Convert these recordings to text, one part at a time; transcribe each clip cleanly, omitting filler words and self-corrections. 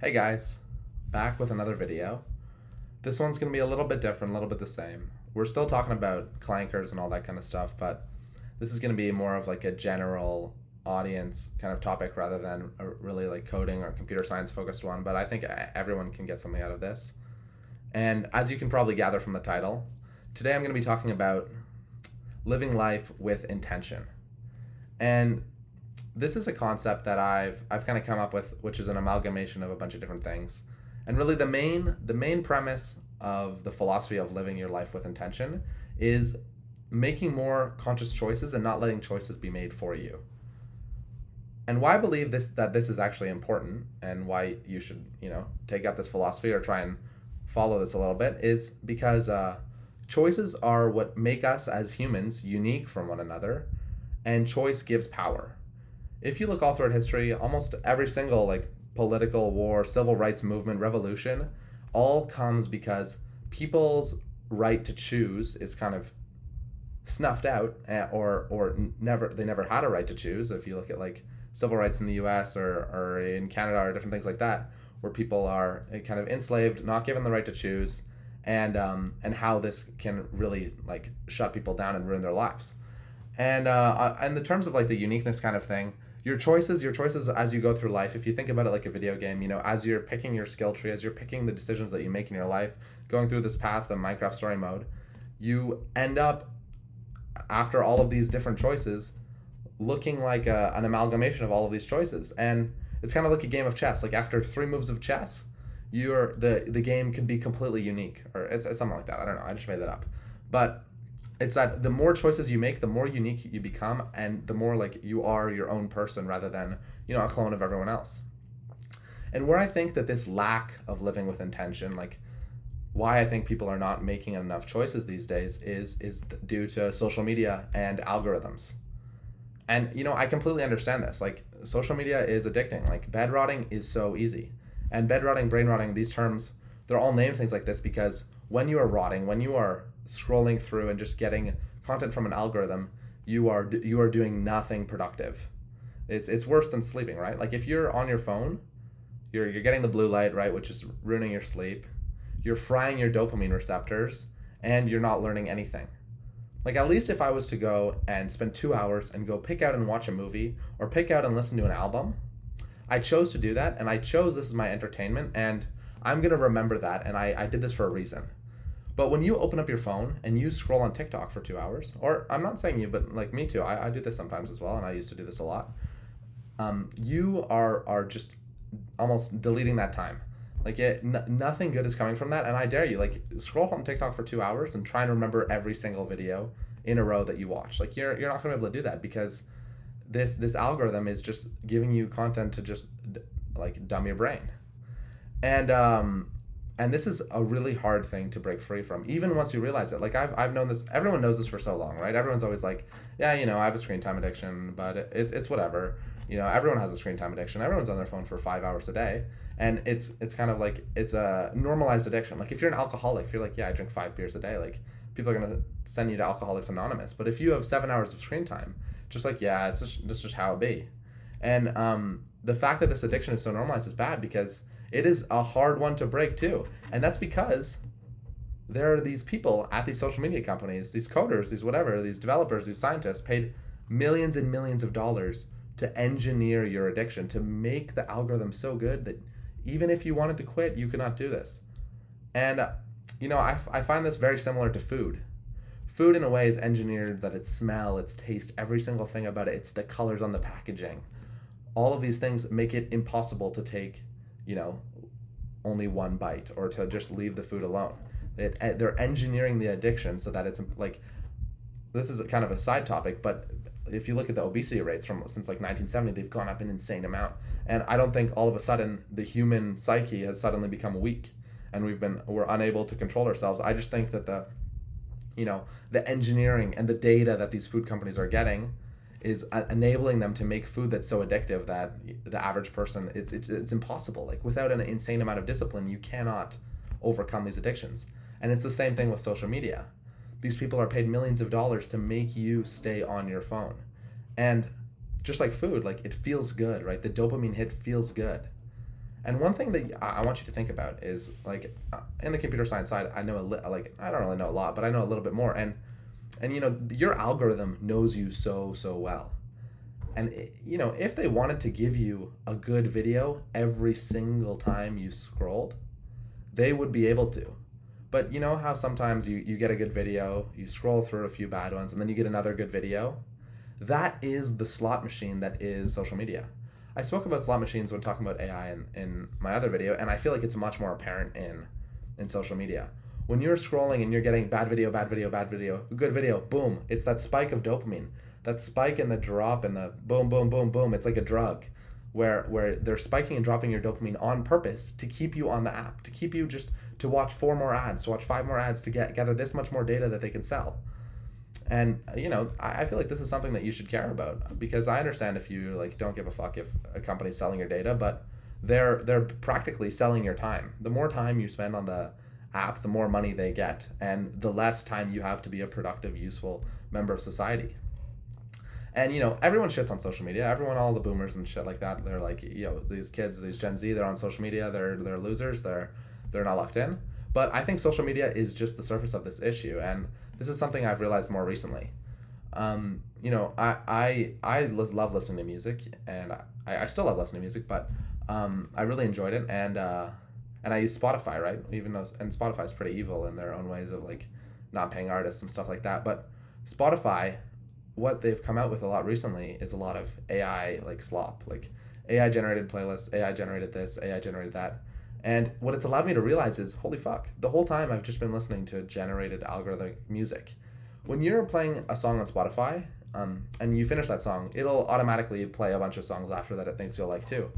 Hey guys, back with another video. This one's going to be a little bit different, a little bit the same. We're still talking about clankers and all that kind of stuff, but this is going to be more of like a general audience kind of topic rather than a really like coding or computer science focused one, but I think everyone can get something out of this. And as you can probably gather from the title, today I'm going to be talking about living life with intention. And this is a concept that I've kind of come up with, which is an amalgamation of a bunch of different things. And really, the main premise of the philosophy of living your life with intention is making more conscious choices and not letting choices be made for you. And why I believe this is actually important and why you should take up this philosophy or try and follow this a little bit is because choices are what make us as humans unique from one another, and choice gives power. If you look all throughout history, almost every single like political war, civil rights movement, revolution, all comes because people's right to choose is kind of snuffed out, or never they never had a right to choose. If you look at like civil rights in the U.S. or in Canada or different things like that, where people are kind of enslaved, not given the right to choose, and how this can really like shut people down and ruin their lives. And in the terms of like the uniqueness kind of thing, your choices as you go through life, if you think about it like a video game, as you're picking your skill tree, as you're picking the decisions that you make in your life, going through this path, the Minecraft story mode, you end up, after all of these different choices, looking like an amalgamation of all of these choices. And it's kind of like a game of chess. Like after three moves of chess, the game can be completely unique, or it's something like that. I don't know. I just made that up. But it's that the more choices you make, the more unique you become, and the more like you are your own person rather than a clone of everyone else. And where I think that this lack of living with intention, like why I think people are not making enough choices these days, is due to social media and algorithms. And I completely understand this. Like social media is addicting. Like bed rotting is so easy, and bed rotting, brain rotting, these terms, they're all named things like this because when you are rotting, when you are scrolling through and just getting content from an algorithm, you are doing nothing productive. It's worse than sleeping, right? Like if you're on your phone, you're getting the blue light, right, which is ruining your sleep. You're frying your dopamine receptors, and you're not learning anything. Like at least if I was to go and spend 2 hours and go pick out and watch a movie or pick out and listen to an album, I chose to do that, and I chose this as my entertainment, and I'm gonna remember that, and I did this for a reason. But when you open up your phone and you scroll on TikTok for 2 hours, or I'm not saying you, but like me too, I do this sometimes as well, and I used to do this a lot. You are just almost deleting that time. Like nothing good is coming from that, and I dare you, like scroll on TikTok for 2 hours and try and remember every single video in a row that you watch. Like you're not gonna be able to do that because this algorithm is just giving you content to just like dumb your brain. And this is a really hard thing to break free from, even once you realize it. Like I've known this, everyone knows this for so long, right? Everyone's always like, yeah, I have a screen time addiction, but it's whatever. Everyone has a screen time addiction. Everyone's on their phone for 5 hours a day, and it's kind of like it's a normalized addiction. Like if you're an alcoholic, if you're like, yeah, I drink 5 beers a day, like people are gonna send you to Alcoholics Anonymous. But if you have 7 hours of screen time, just like, yeah, it's just how it be. And the fact that this addiction is so normalized is bad because it is a hard one to break too. And that's because there are these people at these social media companies, these coders, these whatever, these developers, these scientists paid millions and millions of dollars to engineer your addiction, to make the algorithm so good that even if you wanted to quit, you could not do this. And I find this very similar to food. Food in a way is engineered that its smell, its taste, every single thing about it, it's the colors on the packaging. All of these things make it impossible to take only one bite or to just leave the food alone. They're engineering the addiction so that it's like, this is kind of a side topic, but if you look at the obesity rates since like 1970, they've gone up an insane amount. And I don't think all of a sudden the human psyche has suddenly become weak and we're unable to control ourselves. I just think that the engineering and the data that these food companies are getting is enabling them to make food that's so addictive that the average person, it's impossible. Like without an insane amount of discipline, you cannot overcome these addictions. And it's the same thing with social media. These people are paid millions of dollars to make you stay on your phone. And just like food, like it feels good, right? The dopamine hit feels good. And one thing that I want you to think about is like in the computer science side, I know like I don't really know a lot, but I know a little bit more. And your algorithm knows you so well. And if they wanted to give you a good video every single time you scrolled, they would be able to. But you know how sometimes you get a good video, you scroll through a few bad ones, and then you get another good video? That is the slot machine that is social media. I spoke about slot machines when talking about AI in my other video, and I feel like it's much more apparent in social media. When you're scrolling and you're getting bad video, bad video, bad video, good video, boom, it's that spike of dopamine. That spike and the drop and the boom, boom, boom, boom. It's like a drug where they're spiking and dropping your dopamine on purpose to keep you on the app, to keep you just to watch 4 more ads, to watch 5 more ads, to gather this much more data that they can sell. And I feel like this is something that you should care about, because I understand if you like don't give a fuck if a company's selling your data, but they're practically selling your time. The more time you spend on the app, the more money they get, and the less time you have to be a productive, useful member of society. And everyone shits on social media. Everyone, all the boomers and shit like that, they're like, these kids, these Gen Z, they're on social media. They're losers. They're not locked in. But I think social media is just the surface of this issue, and this is something I've realized more recently. I love listening to music, and I still love listening to music, but I really enjoyed it, and I use Spotify, right? And Spotify's pretty evil in their own ways of like not paying artists and stuff like that. But Spotify, what they've come out with a lot recently is a lot of AI like slop, like AI generated playlists, AI generated this, AI generated that. And what it's allowed me to realize is, holy fuck, the whole time I've just been listening to generated algorithmic music. When you're playing a song on Spotify, and you finish that song, it'll automatically play a bunch of songs after that it thinks you'll like too.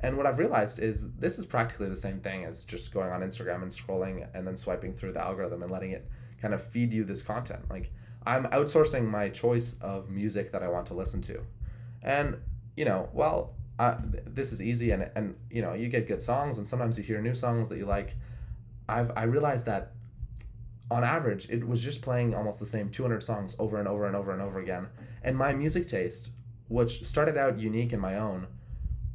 And what I've realized is this is practically the same thing as just going on Instagram and scrolling and then swiping through the algorithm and letting it kind of feed you this content. Like, I'm outsourcing my choice of music that I want to listen to. And, this is easy, and you get good songs, and sometimes you hear new songs that you like. I realized that on average, it was just playing almost the same 200 songs over and over and over and over again. And my music taste, which started out unique in my own,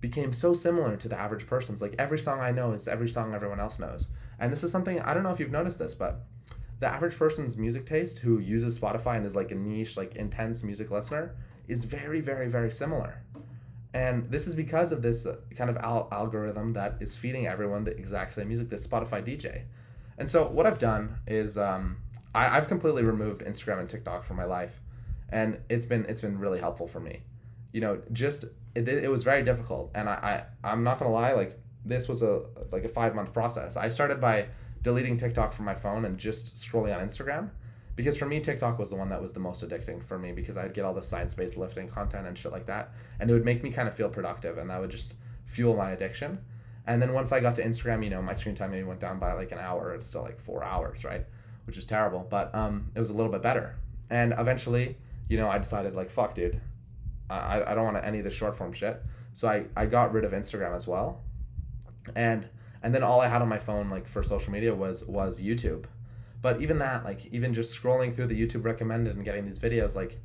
became so similar to the average person's. Like, every song I know is every song everyone else knows. And this is something, I don't know if you've noticed this, but the average person's music taste who uses Spotify and is like a niche, like intense music listener is very, very, very similar. And this is because of this kind of algorithm that is feeding everyone the exact same music, this Spotify DJ. And so what I've done is I've completely removed Instagram and TikTok from my life, and it's been really helpful for me. It was very difficult, and I'm not gonna lie, like this was a 5-month process. I started by deleting TikTok from my phone and just scrolling on Instagram, because for me TikTok was the one that was the most addicting for me, because I'd get all the science-based lifting content and shit like that, and it would make me kind of feel productive, and that would just fuel my addiction. And then once I got to Instagram, my screen time maybe went down by like an hour. It's still like 4 hours, right? Which is terrible, but it was a little bit better. And eventually, I decided like, fuck, dude, I don't want any of this short form shit. So I got rid of Instagram as well. And then all I had on my phone like for social media was YouTube. But even that, like even just scrolling through the YouTube recommended and getting these videos, like,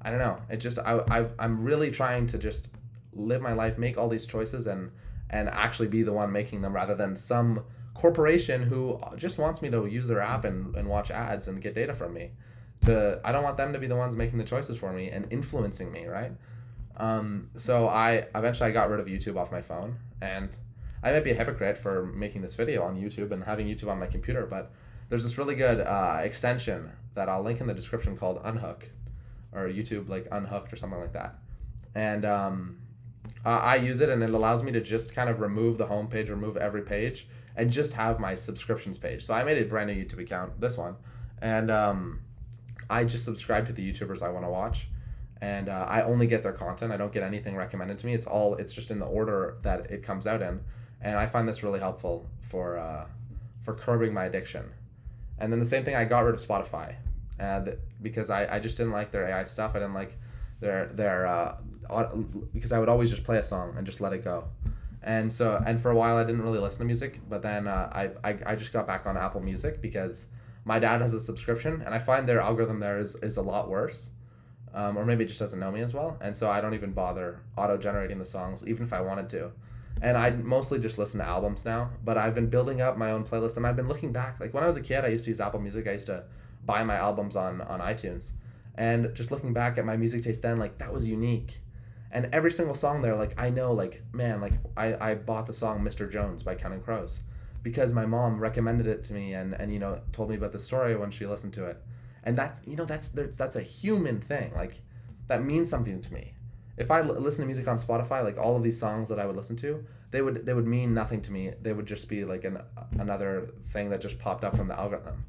I don't know. It just, I'm really trying to just live my life, make all these choices, and actually be the one making them, rather than some corporation who just wants me to use their app and watch ads and get data from me. I don't want them to be the ones making the choices for me and influencing me, right? So I eventually got rid of YouTube off my phone, and I might be a hypocrite for making this video on YouTube and having YouTube on my computer, but there's this really good extension that I'll link in the description called Unhook, or YouTube like Unhooked or something like that. And I use it, and it allows me to just kind of remove the homepage, remove every page, and just have my subscriptions page. So I made a brand new YouTube account, this one, and I just subscribe to the YouTubers I want to watch, and I only get their content. I don't get anything recommended to me. It's just in the order that it comes out in, and I find this really helpful for curbing my addiction. And then the same thing, I got rid of Spotify, because I just didn't like their AI stuff. I didn't like their because I would always just play a song and just let it go. And for a while I didn't really listen to music, but then I just got back on Apple Music because my dad has a subscription, and I find their algorithm there is a lot worse, or maybe it just doesn't know me as well, and so I don't even bother auto-generating the songs, even if I wanted to. And I mostly just listen to albums now, but I've been building up my own playlist, and I've been looking back. Like when I was a kid, I used to use Apple Music. I used to buy my albums on iTunes, and just looking back at my music taste then, like that was unique. And every single song there, like I know, like man, like I bought the song "Mr. Jones" by Counting Crows because my mom recommended it to me, and told me about the story when she listened to it, and that's a human thing. Like that means something to me. If I listen to music on Spotify, like all of these songs that I would listen to, they would mean nothing to me. They would just be like another thing that just popped up from the algorithm,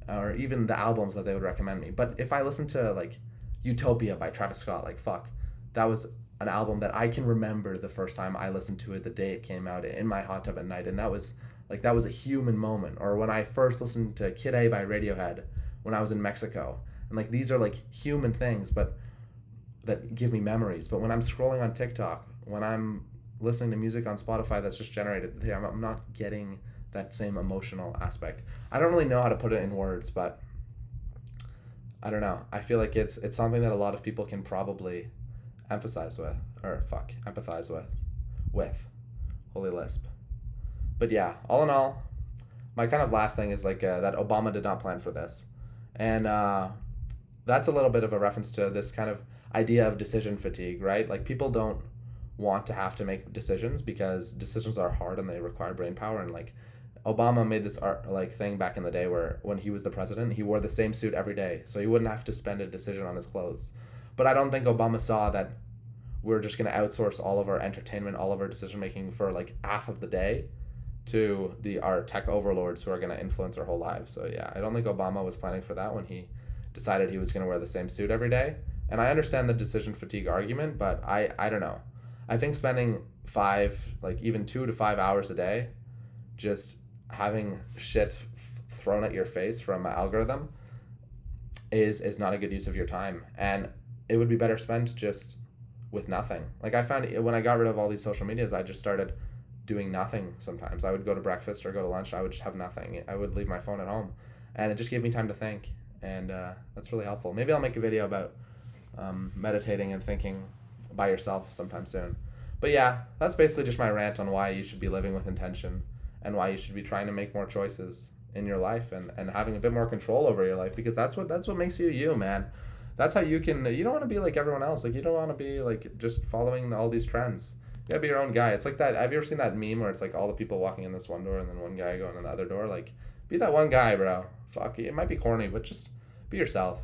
or even the albums that they would recommend me. But if I listen to like Utopia by Travis Scott, like fuck, that was an album that I can remember the first time I listened to it, the day it came out in my hot tub at night, and that was a human moment. Or when I first listened to Kid A by Radiohead when I was in Mexico, and like these are like human things, but that give me memories. But when I'm scrolling on TikTok, when I'm listening to music on Spotify that's just generated there, I'm not getting that same emotional aspect. I don't really know how to put it in words, but I don't know. I feel like it's something that a lot of people can probably empathize with. Holy lisp. But yeah, all in all, my kind of last thing is like that Obama did not plan for this, and that's a little bit of a reference to this kind of idea of decision fatigue, right? Like people don't want to have to make decisions because decisions are hard and they require brain power. And like Obama made this like thing back in the day where when he was the president, he wore the same suit every day, so he wouldn't have to spend a decision on his clothes. But I don't think Obama saw that we're just going to outsource all of our entertainment, all of our decision making for like half of the day to our tech overlords who are going to influence our whole lives. So yeah, I don't think Obama was planning for that when he decided he was going to wear the same suit every day. And I understand the decision fatigue argument, but I don't know. I think spending even 2 to 5 hours a day just having shit thrown at your face from an algorithm is not a good use of your time. And it would be better spent just with nothing. Like I found when I got rid of all these social medias, I just started doing nothing sometimes. I would go to breakfast or go to lunch. I would just have nothing. I would leave my phone at home. And it just gave me time to think. And that's really helpful. Maybe I'll make a video about meditating and thinking by yourself sometime soon. But yeah, that's basically just my rant on why you should be living with intention and why you should be trying to make more choices in your life and having a bit more control over your life, because that's what makes you you, man. That's how you don't want to be like everyone else. Like you don't want to be like just following all these trends. You gotta be your own guy. It's like that. Have you ever seen that meme where it's like all the people walking in this one door and then one guy going in the other door? Like, be that one guy, bro. Fuck, it might be corny, but just be yourself.